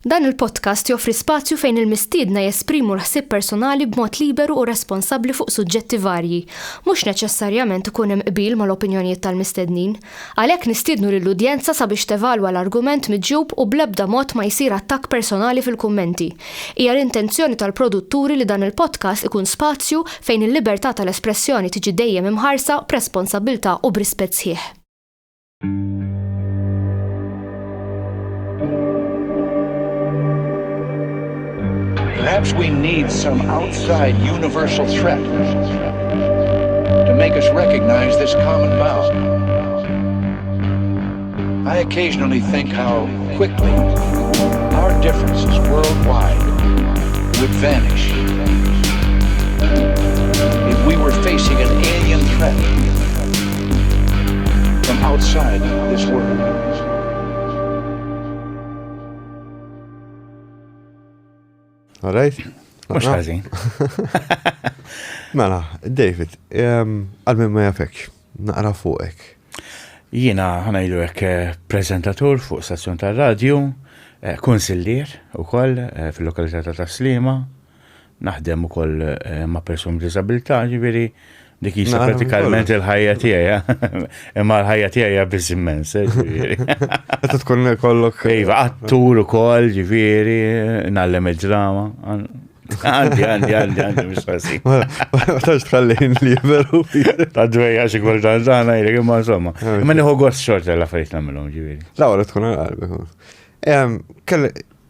Dan il-podcast joffri spazju fejn il-mistiedna jesprimu l-ħsieb personali b'mod liberu u responsabbli fuq suġġetti varji, mhux neċessarjament ikun hemm qbil mal-opinjonijiet tal-mistednin. Għalhekk nistiednu lill-udjenza sabiex tevalwa l-argument miġjub u bl-ebda mod ma jsir attakk personali fil-kummenti. Hija l-intenzjoni tal-produtturi li dan il-podcast ikun spazju fejn il-libertà tal-espressjoni tiġi dejjem imħarsa b'responsabbiltà u b'rispett sħiħ. Perhaps we need some outside universal threat to make us recognize this common bound. I occasionally think how quickly our differences worldwide would vanish if we were facing an alien threat from outside this world. All right? Mux ħażin. Mela, David, għal-min ma jafekx, naqra fuqek. Jiena ħanajlu hekk prezentatur fuq stazzjon tar-radju, konsillier ukoll fil-lokalità ta' Taslima, naħdem ukoll ma' persuni b'diżabilità, ġifieri dik hija pratikalment il-ħajja tiegħi, imma l-ħajja tiegħi hija biss immens, ġifieri. Qed tkun kollok. Iva, attur ukoll, ġifieri, nagħlem il-drama. Għandi, mhux ħażin. Ma tax tħallin liberu. Ta' dwejja xi kultant żgħana jgħid imma insomma. Imma nieħu gost xorta l-affarijiet nagħmilhom, ġifieri. L-ewwel tkun qalbek.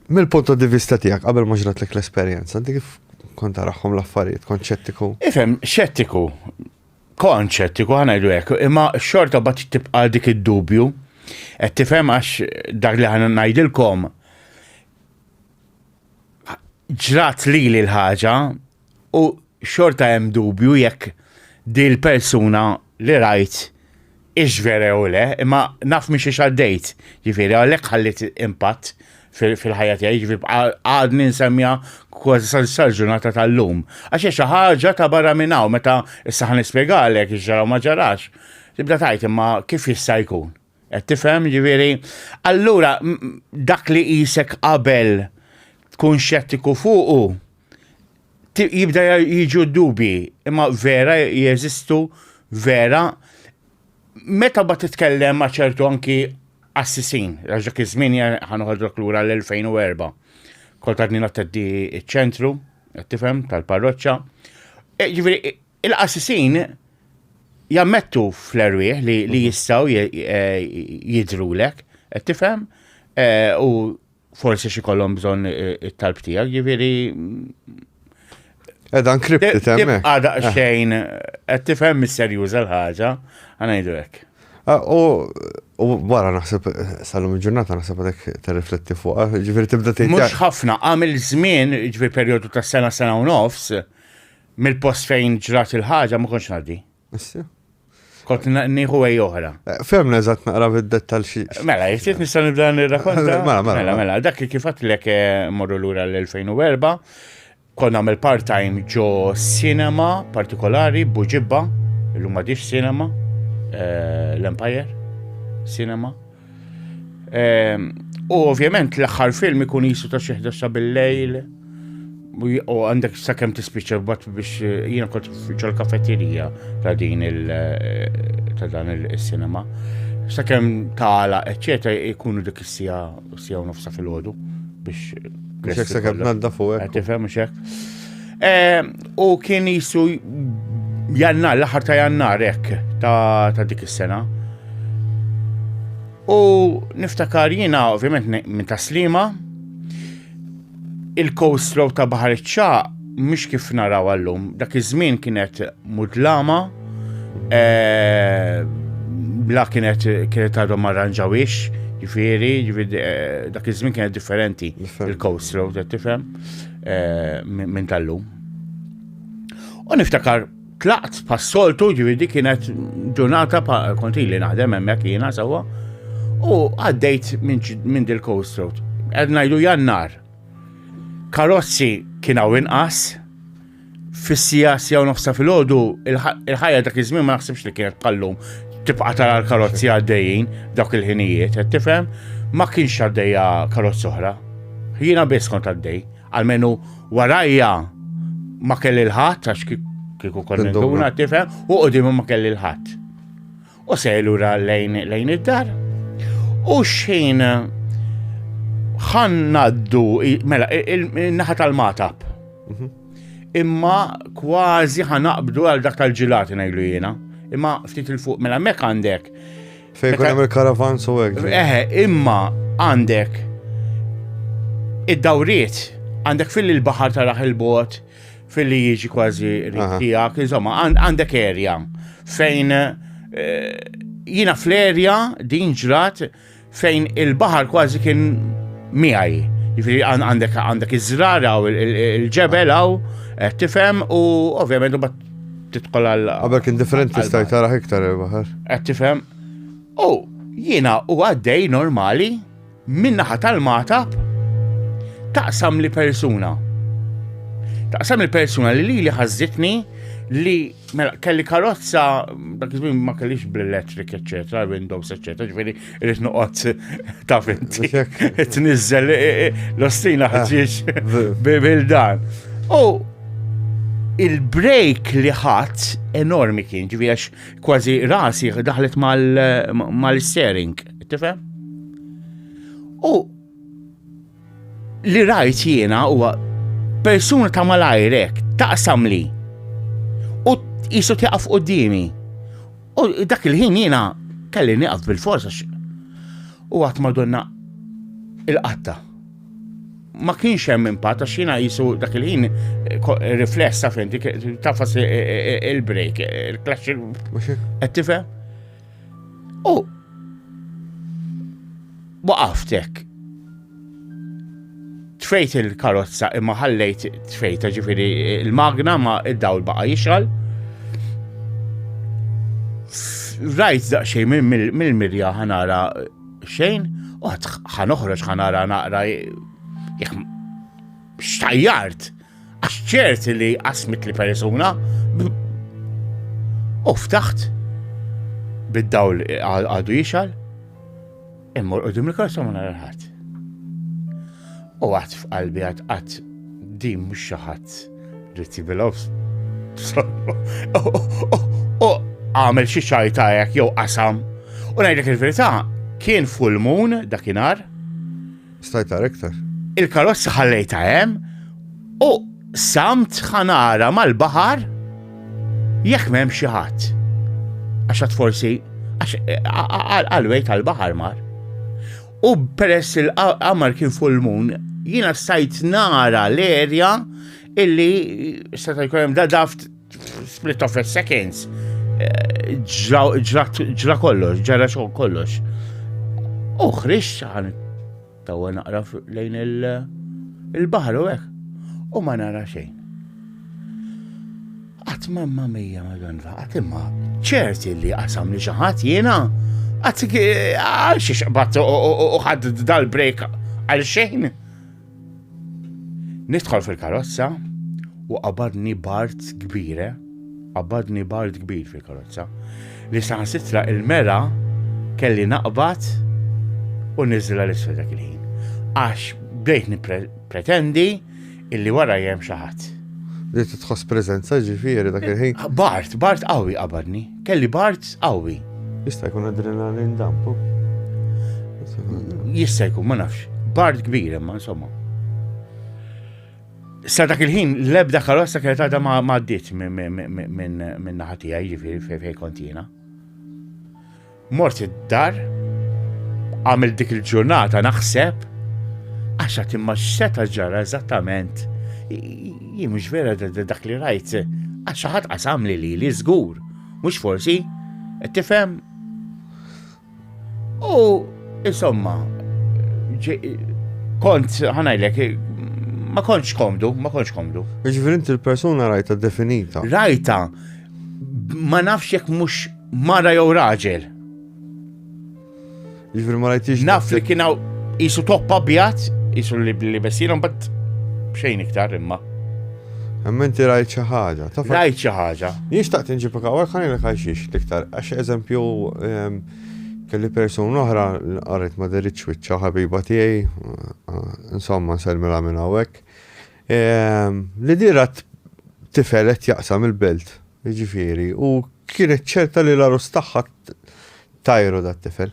Mill-punt di vista tiegħek qabel ma ġratlek l-esperjenza, inti kif kont taraħħom l-affarijiet, kont ċettiku? Ifhem, xettiku, ħanajdu hekk, imma xorta bad tibqa' dik id-dubju, qed tifhem għax dak li ħana ngħidilkom ġrat lili l-ħaġa u xorta hemm dubju jekk din il-persuna li rajt ix vera u le, imma naf mhix ix għaddejt, ġifieri għalhekk ħallit impatt fil-ħajja tiegħi, ġifieri għadni nsemmija kważi sal-ġurnata tal-lum. Għax xi ħaġa ta' barra minn hawn meta issa ħanispjegalek ix-ġara ma ġarax. Tibda tgħid imma kif jista' jkun? Qed tifhem, ġifieri. Allura dak li qisek qabel tkun xettiku fuqu jibda jiġu dubji, imma vera jeżistu vera meta ba titkellem ma' ċertu anki assisin, għaxġak iż-żmien ħanoħodlok lura l-2004. Kont għadni natteddi iċ-ċentru, tifhem, tal-parroċċa. Ġifieri, il-assisin jammettu fl-erwieħ li jistgħu jidrulek, tifhem, u forsi xi kollhom bżonn it-talb tiegħek, ġifieri. Dan kripti temmek. Għada xejn, tifhem mis-serjuża l-ħaġa, ħanajdu hekk. U wara naħseb sal-lum il-ġurnata naħseb għadek tirrifletti fuqha, ġifieri tibda tgħid. Mhux ħafna, għamil żmien, ġifieri perjodu ta' sena u nofs, mill-post fejn ġrat il-ħaġa ma kontx ngħaddi. Issa. Kont nieħu wej oħra. Femna eżatt naqra bid-dettall xi. Mela, jrid nista' nibda nirrakkonta. Mela. Dak kif għadlek morru lura l-2004, kont nagħmel part-time ġo sinema partikolari Buġibba, illum m'għadix sinema, l-Empire Cinema. U ovvjament l-aħħar film ikun jisu ta' xi 11 bil-lejl u għandek sakemm tispiċċa biex jiena kont ċol-kafetterija ta' din ta' dan is-sinema. Sakemm tagħlaq eċċetera jkunu dik is-sija u nofsa filgħodu biex sakemm naddafu hekk. Tifhem mhux hekk. U kien jisu jannar, l-aħħar ta' jannar hekk ta' dik is-sena. U niftakar jiena ovvjament minn Taslima, il-coast road ta' Baħar iċ-Ċaq mhux kif naraw għallum. Dak iż-żmien kienet mudlama, bla kienet għadhom ma rranġawix, ġifieri dak iż-żmien kienet differenti il-coast road qed tifhem minn tal-lum. U niftakar tlaqt pas-soltu, ġifieri kienet ġurnata kont ili naħdem hemmhekk jiena sewwa. U għaddejt minn dil-coast road. Qed ngħidu jannar. Karozzi kienaw inqas, fis-sija u nofsa filgħodu, il-ħajja dak iż-żmien ma naħsibx li kienet bħallum tibqa' tara l-karozzi għaddejjin dawk il-ħinijiet, qed tifhem? Ma kienx għaddejja karozza oħra. Jiena biss kont għaddej, għalmenu warajja ma kelli l-ħadd għax kieku konna nkuna tifhem u qudiem ma kelli l-ħadd. U sejlura lejn id-dar. U xejn ħannaddu mela il-naħa tal-matab. Imma kważi ħanaqbdu għal dak tal-ġilati ngħidu jiena. Imma ftit il-fuq mela hemmhekk għandek. Fejn kun hemm il-karavan so hekk. Imma għandek id-dawriet, għandek fil-baħar taraħ il-bot, fil-li jiġi kważi riktijak, insomma, għandek area fejn jina fl-area din ġrat fejn il-baħar kważi kien miħaj. Jifiri għandek iż-żrara u il-ġebel għaw, tifhem u ovvjament u bat titqol għal. Għabel kien differenti staj taraħ iktar il-baħar. Tifhem. U jina u għaddej normali minnaħa tal-matab taqsam li persuna li ħazzitni li kelli karozza dak iż-żmien ma kellix bl-electric eċetera, Windows eċetera, ġifieri irid noqgħod taf inti tniżżel l-ostina ħaġiex bil-dan. U il-break li ħadd enormi kien, ġifieri għax kważi rasi daħlet mal-steering, tifhem? U li rajt jiena huwa persuna ta' malajrek taqsam li u jisu tiqaf qudiemi. U dak il-ħin jiena kelli nieqaf bil-forsa u għat madonna il-qatta. Ma kienx hemm impatt għax jiena jisu dak il-ħin riflessa fenti tafas il-break, il-clash qed tifhem? U waqaftek. Tfejt il-karozza imma ħallejt tfejta ġifieri il-magna ma id-dawl baqa' jixħal. Rajt daqsxejn mill-mirja ħanara xejn u ħanoħroġ ħanara naqra jekk xtajjart għax ċert li qasmet li persuna u ftaħt bid-dawl għadu jixħal immur qudiem il-karozza ma nara ħadd. U għat f'qalbi għat din mux xaħat rriti bil-obs. U għamel xie xajtajak jew qasam. U ngħidlek il-verità kien full moon dakinhar. Stajta iktar. Il-karozza ħallejta hemm u samt ħanara mal-baħar jekk m'hemm xi ħadd. Għax forsi għal-wejt għall-baħar mar. U peress il-qamar kien full moon, jiena sajt nara l-area illi seta' jkun hemm daft split of seconds. Ġra kollox, ġara xogħol kollox. U ħrix tawa naqra lejn il-baħar u hekk. U ma nara xejn. Qatt mamma mija madonna, qatt imma ċerti li qasam li xi ħadd jiena. Għatik xiex bat u ħad dal-break għal xejn. Nidħol fil-karozza u qabadni bart kbir fil-karozza li saħansitra il-mera kelli naqbad u niżla l-isfel dak il-ħin. Għax bdejt nipretendi illi wara jem xi ħadd. Bdejt tħoss preżenza ġifieri dak il-ħin. Bart qawwi qabadni. Kelli bart qawwi. Jista' jkun adrenalin dampu. Jista' jkun ma nafx. Bart kbir imma insomma. Sa dak il-ħin l-ebda karozza kienet għadha ma għaddiet minn naħa tiegħi ġifieri fejn kont jiena. Mort id-dar, għamil dik il-ġurnata naħseb għax qed imma x'seta ġara eżattament. Jien mhux vera dak li rajt għax xi ħadd qasam li żgur, mhux forsi, qed tifhem? U insomma, kont ħanajlek ma kontx komdu. Ġifieri inti l-persuna rajta definita. Rajta, ma nafx jekk mhux mara jew raġel. Ġifieri ma rajtix. Naf li kien hawn qisu topp abjad, qisu li bessierhom bad xejn iktar imma. Imma inti rajt xi ħaġa. Rajt xi ħaġa. Jien xtaqt inġibek hawnhekk ħanilek għal xiex l-iktar għax eżempju kelli persuna oħra qaret ma deritx wiċċa ħabiba tiegħi, insomma nselmilha minn hawnhekk. Li dirat tifelet jaqsam il-belt, jiġifieri, u kienet ċerta li l-arus tagħha tajru dat tifel.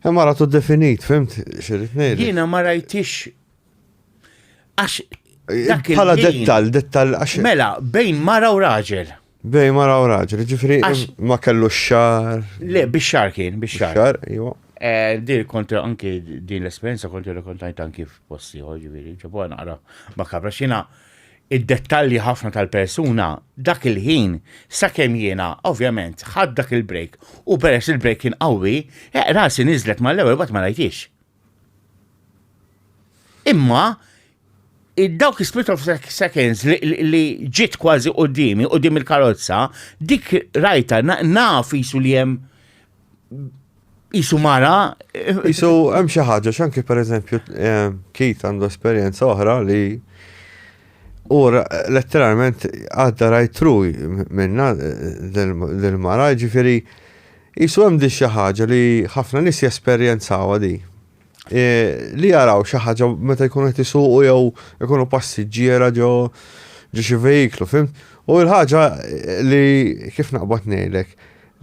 Imma ratu definit, fimt xirrit ngħidlek. Jiena ma rajtix għax Bħala dettal għax. Mela, bejn mara u raġel. Bejn mara u raġel, ġifri ma kellu x-xar. Le, bix-xar kien, bix-xar. Xar, iwa. Dir kontra anki din l-esperienza kontra kontajt anki f'posti ġifiri, ġabu għara ma kabra xina id-dettalji ħafna tal-persuna dak il-ħin sakemm jiena ovvjament ħadd dak il-break u peress il-break kien qawwi, rasi niżlet mal-ewwel bat ma rajtix. Imma dawk split of seconds li ġiet kważi qudiem il-karozza, dik rajta naf isu li hemm isu mara. Isu hemm xi ħaġa x'anki pereżempju Keith għandu esperjenza oħra li letteralment għadda rajtru minna del-mara, ġifieri isu hemm di xi ħaġa li ħafna nies jesperjenzawha di. Li jaraw xi ħaġa meta jkunu qed isuqu jew ikunu passiġġiera ġo xi vehiklu, fimt? U l-ħaġa li kif naqbad ngħidlek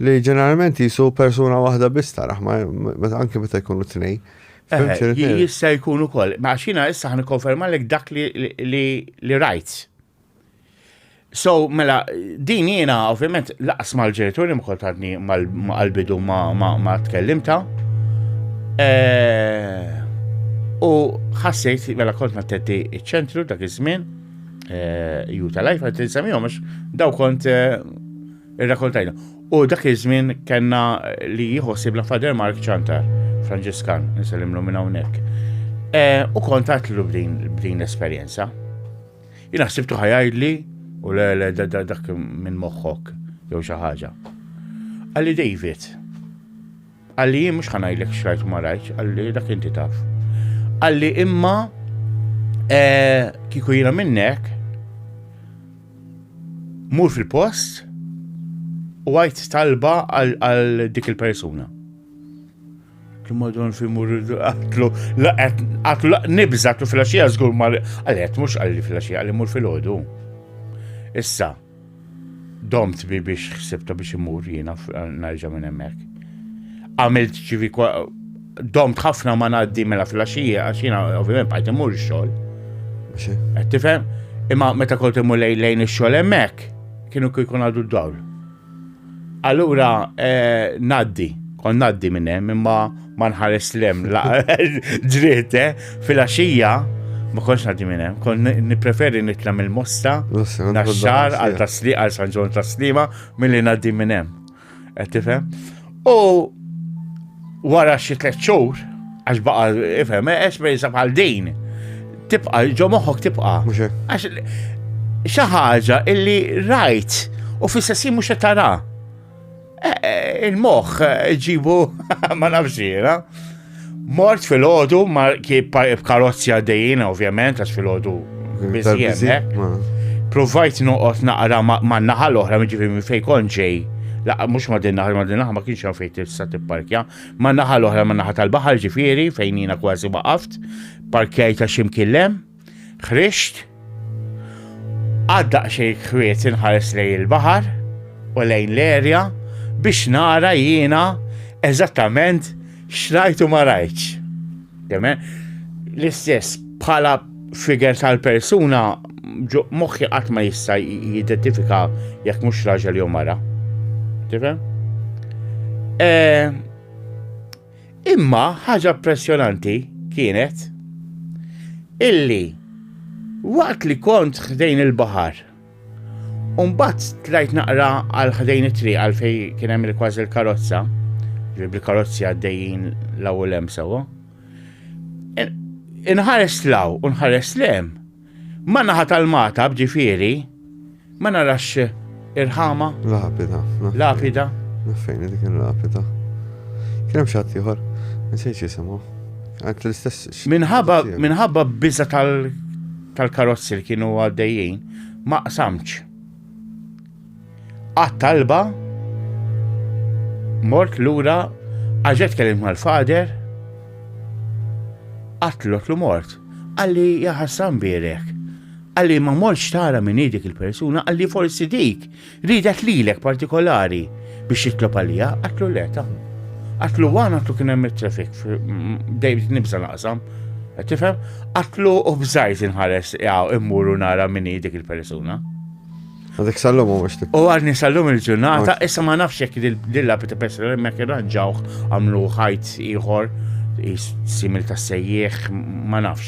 li ġeneralment jisu persuna waħda biss taraħ anke meta jkunu tnejn. Jista' jkun ukoll. Ma xina issa ħnikkonfermalek dak li rajt. So, mela, din jiena ovvjament laqas mal-ġenituri ma kontatni mal-bidu ma tkellimta. U ħassejt, mela kont nattetti iċ-ċentru dak iż-żmien, Juta Life, għad tinsamihom għax daw kont irrakontajna. U dak iż-żmien kellna li jħossib la Fader Mark Ċantar, Franġiskan, nisellimlu minn hawnhekk. U kont għatlu b'din l-esperjenza. Jien ħsibtu ħajajdli u dak minn moħħok jew xi ħaġa. Għalli David, għalli jien mux ħanajdlek xrajtu ma rajċ, għalli dak inti taf. Għalli imma kiku jina minnek mur fil-post u għajt talba għal dik il-persuna. Madon fi mur għatlu nibza għatlu fil-axija zgur għallet mux għalli fil-axija għalli mur fil-ħodu. Issa, domt bi biex xsibta biex imur jina narġa minn emmek. Għamilt ċivi domt ħafna ma naddi mela fil-axija, għaxina ovvijament bħajt imur il-xol. Tifhem? Imma meta kont imur lejn il-xol emmek, kienu kikun għadu d-dawl. Allura kon naddi minnem, imma ma nħares lem ġriete fil-axija, ma konx naddi minnem. Kon nipreferi nitla mill-mosta, naxxar għal Sanġon Taslima, mill-li naddi minnem. Tifhem? U wara xi 3 xhur, għax baqa' ifhem, esperjenza bħal din, tibqa' ġo moħħok tibqa'. Għax xi ħaġa illi rajt u fis-sessin mhux qed tara. Il-moħħ ġibu ma nafx jiena. Mort fil-ħodu b'karozzi għaddejjin ovvjament għax fil-ħodu biżjed. Provajt noqgħod naqra ma' naħa l-oħra ġifieri minn fejn kont ġej. La, mux ma din naħa ma kienx fejn tista' tipparkja, ma naħa l-oħra ma naħa tal-baħar ġifieri fejn jiena kważi waqaft, parkjajta x'imkien ħrixt, għadda xejn kwiet inħares lejn il-baħar u lejn l-erja biex nara jiena eżattament x'rajtu ma rajtx. L-istess bħala figer tal-persuna moħħi qatt ma jista' jidentifika jekk mhux raġel jew mara. Tifhem? Imma ħaġa impressjonanti kienet illi waqt li kont ħdejn il-baħar u mbagħad tlajt naqra għal ħdejn it-triq għal fejn kien hemm kważi l-karozza, bil-karozzi għaddejjin l-ewwel hemm sewwa. Inħares law u nħares lem. Ma naħa tal-mata b'ġifieri ma narax irħama. Lapida. Fejn dik il-lapida. Kien hemm xatt ieħor, nsejt jisimgħu. Għand l-istess. Minħabba biża tal-karozzi li kienu għaddejjin ma qsamx. Għat-talba mort lura, għaġet kellim mal-fader, għatlu mort. Għalli jaħassan birek. Għalli ma morx tara minn dik il-persuna, għalli forsi dik ridet lilek partikolari biex jitlob għalija, għatlu leta. Għatlu għatlu kien hemm trafik, David nibza naqsam, tifhem? Għatlu u bżajt inħares immuru nara minn dik il-persuna. Għadek sallum u mux U għadni sallum il-ġurnata, issa ma nafx jekk dil-labita persona ma kien ġawħ għamlu ħajt iħor, simil ta' sejjieħ, ma nafx.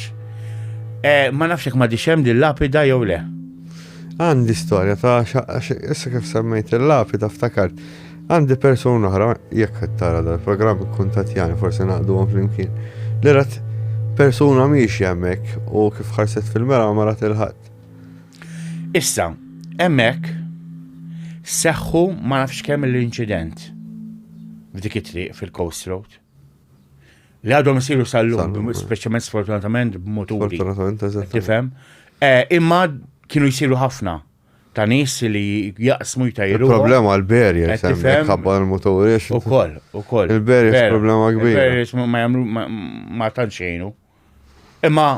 Ma nafx jekk ma diċem dil-lapida jew le. Għandi storja ta' issa kif semmejt il-lapida ftakart. Għandi persona oħra, jekk tara dal-programm kun Tatjana, forse naqdu għom fl-imkien. Li rat persona miex jemmek u kif ħarset fil-mera ma rat il-ħadd. Issa, emmek seħħu ma nafx kemm l-inċident f'dik it-triq fil-Coast Road. Li għadhom isiru sal-lum, speċjalment sfortunatament b'moturi. Fortunatament, eżatt. Tifhem? Imma kienu jsiru ħafna ta' nies li jaqsmu jtajru. Il-problema għal-berjer, semmek ħabba l-motori. Ukoll. Il-berjer problema kbira. Il-berjer ma jagħmlu ma tantxejnu. Imma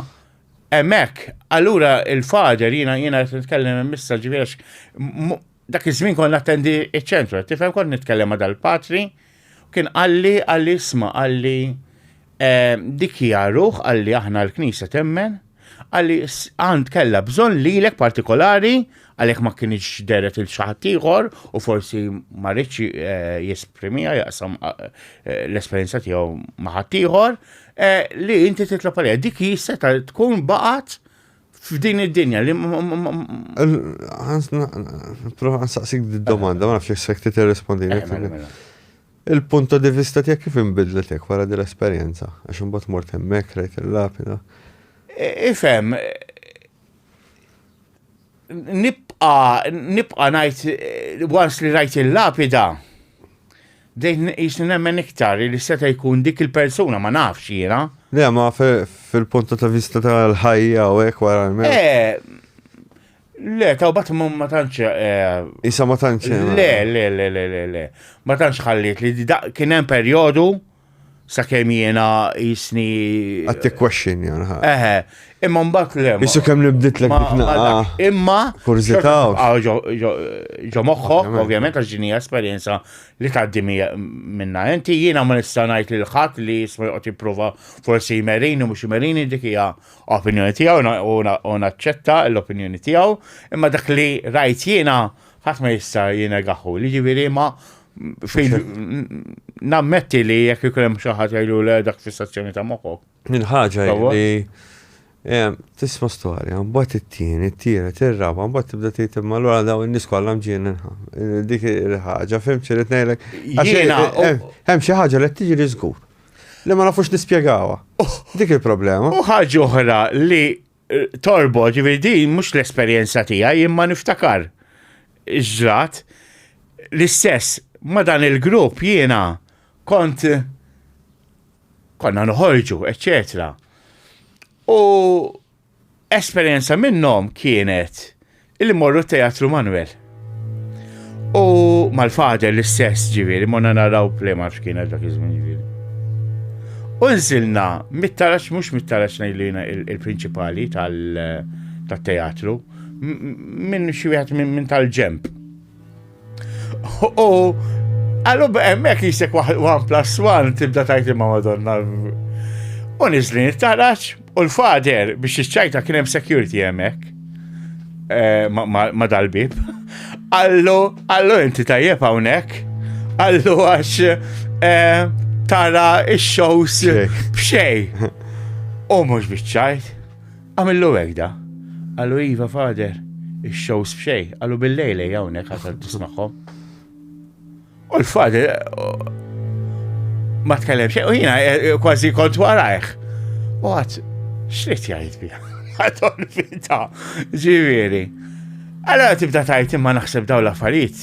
hemmhekk, allura il-fader jiena nitkellem missa ġifierax dak iż-żmien kont nattendi iċ-ċentru, tifhem kont nitkellem ma' dal-patri, kien qalli isma' qalli dik hija ruħ qalli aħna l-Knisja temmen, qalli għand kellha bżonn lilek partikolari għalhekk ma kienx deret il-xaħat ieħor u forsi ma rridx jesprimija jaqsam l-esperjenza tiegħu ma' ħadd ieħor li inti titlob għaliha. Dik seta' tkun baqgħet f'din id-dinja li Nsaqsik d-domanda, ma nafx jekk tirrispondi. Il-punto di vista tiegħek kif inbidletek wara din l-esperjenza? Għax imbagħad mort hemmhekk rajt il-lapida. Ifhem, nibqa' ngħid once li rajt il-lapida, dejn jisni nemmen iktar li seta' jkun dik il-persuna ma nafx jiena. Le, ma fil-punto ta' vista tal-ħajja u hekk wara l-mewt. Le, ta' bat ma tantx. Issa ma tantx. Le. Ma tantx ħallit li kien hemm perjodu sakemm jiena jisni. Għattik question jana. Imma mbagħad le. Issu kemm nibditlek dik imma kurzità. Ġo moħħok, ovvjament għax ġinija esperjenza li tgħaddi minna. Inti jiena ma nista' ngħid lil ħadd li jisma' joqgħod jipprova forsi jmerini mhux jmerini dik hija opinjoni tiegħu u naċċetta l-opinjoni tiegħu, imma dak li rajt jiena ħadd ma jista' jinegaħu. Li ġifieri ma nammetti li jekk ikun hemm xi ħadd jgħidu le dak fissazzjoni ta' moħħok. Il-ħaġa li tisma' storja, mbagħad it-tieni, it-tielet, ir-raba', mbagħad tibda tgħid imma allura dawn in-nies kollha mġiena dik il-ħaġa, fimt xi rid ngħidlek. Hemm xi ħaġa li tiġi li żgur. Li ma nafux nispjegawha. Dik il-problema. U ħaġa oħra li torbo ġifieri din mhux l-esperjenza tiegħi imma niftakar iġrat l-istess ma dan il-grupp jiena konna noħorġu, eccetera. U esperjenza minnhom kienet illi morru teatru Manuel. U mal-fader l-istess ġifieri morna naraw play ma kienet dak iż-żmien ġifieri. U nżilna mit-tarax mhux mit-tarax ngħidlina il-prinċipali tat-teatru minn xi wieħed minn tal-ġemp. U għallu hemmhekk jisek 1+1 tibda tajt ma' Madonna. U niżlin it-tarax u l-fader biex iċċajta kien hemm security hemmhekk ma' dal-bib. Allu inti tajjeb hawnhekk, allu għax tara x-shows b'xejn. U mhux biċċajt, għamillu hekk da. Allu iva fader, ix-shows b'xejn, allu bil-lejlej hawnhekk ħadd tismagħhom. U l-fader ma tkellem xejn, u jiena kważi kont warajh. U għad, x'rid jgħid biha? Għadhom fita, ġifieri. Allora tibda tajt imma naħseb dawn l-affarijiet.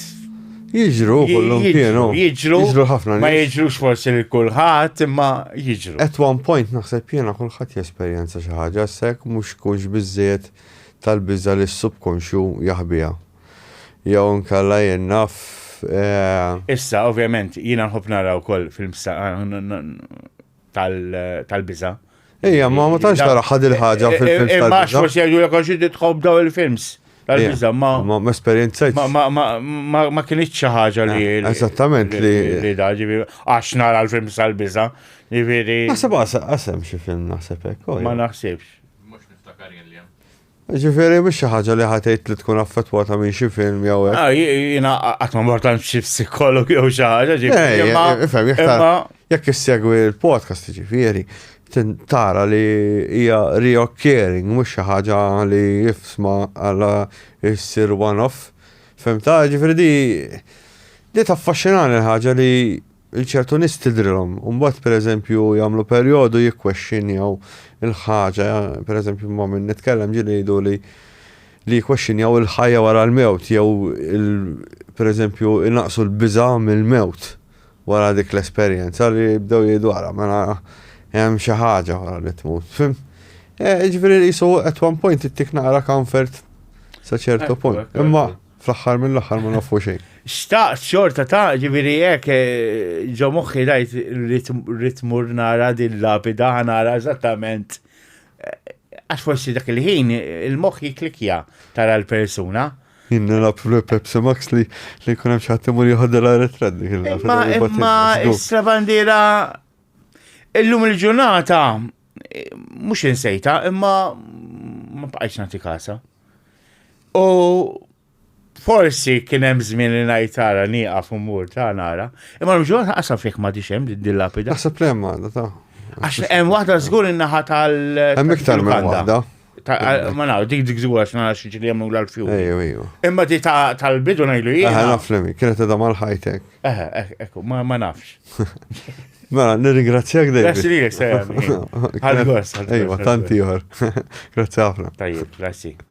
Jiġru kollhom kienu. Jiġru ħafna. Ma jiġrux forsi lil kulħadd imma jiġru. At one point naħseb jiena kulħadd jesperjenza xi ħaġa sekk mhux kunx biżżejjed tal-biża li s-subkonxju jaħbiha. Jew nkella jien naf Issa, ovvjament, jina nħobb nara wkoll films tal-biża. Ija, ma tantx tara ħad il-ħaġa fil-films tal-biża. Ma tal-biża. jgħidu l-għax tħobb daw il-films tal-biża, Ma esperjenzajt. ma kienx xi ħaġa li. Eżattament li. da, ġifieri, għax nara l-films tal-biża, ġifieri. Naħseb għasem xi film naħseb hekk. Ma naħsibx. Ġifieri mhux xi ħaġa li ħatejt li tkun affettwata minn xi film jew hekk. Jina qatt ma mortan xi psikologu jew xi ħaġa, ġifieri. Jekk issegwi l-podcast ġifieri, tara li hija reoccurring mhux xi ħaġa li jifsma għala jissir one-off. Femta, ġifieri di taffaxxinani l-ħaġa li ċertu nies tidrilhom. Mbagħad pereżempju jagħmlu perjodu jikkwexxinjaw il-ħaġa, pereżempju ma minn nitkellem ġieli jgħidu li jikkwexxinjaw il-ħajja wara l-mewt jew pereżempju inaqsu l-biża' mill-mewt wara dik l-esperjenza li jibdew jgħidu wara mela hemm xi ħaġa wara li tmut. Fim? Ġifieri qisu at one point ittik naqra comfort sa ċertu punt. Imma fl-aħħar mill-aħħar ma nafu xejn. Xtaqt xorta ta' ġifieri hekk ġo moħħi dajt ritmur nara din lapida nara eżattament għax forsi dak il-ħin il-moħħ jiklikja tara l-persuna. Jinna la Pepsi Max li kun hemm xi ħadd imur jieħodha retrat dik il-lapida. Imma issa bandiera illum il-ġurnata mhux insejta imma ma bqajtx nagħti kasa. U forsi kien hemm żmien li ngħid tara nieqaf u mmur ta' nara, imma l-ġurnata qasam fik ma dix hemm din lapida. Naħseb li hemm għadha ta'. Għax hemm waħda żgur in-naħa tal. Hemm iktar minn waħda. Ma naraw, dik żgur għax nara xi li jagħmlu l-fjum. Ejju. Imma di tal-bidu ngħidu jiena. Naf li kienet edha mal-ħajtek. Ekku, ma nafx. Mela, nirringrazzjak David. Grazzi lilek sejja. Għal-gors. Ejwa, tanti ieħor. Grazzi ħafna. Tajjeb, grazzi.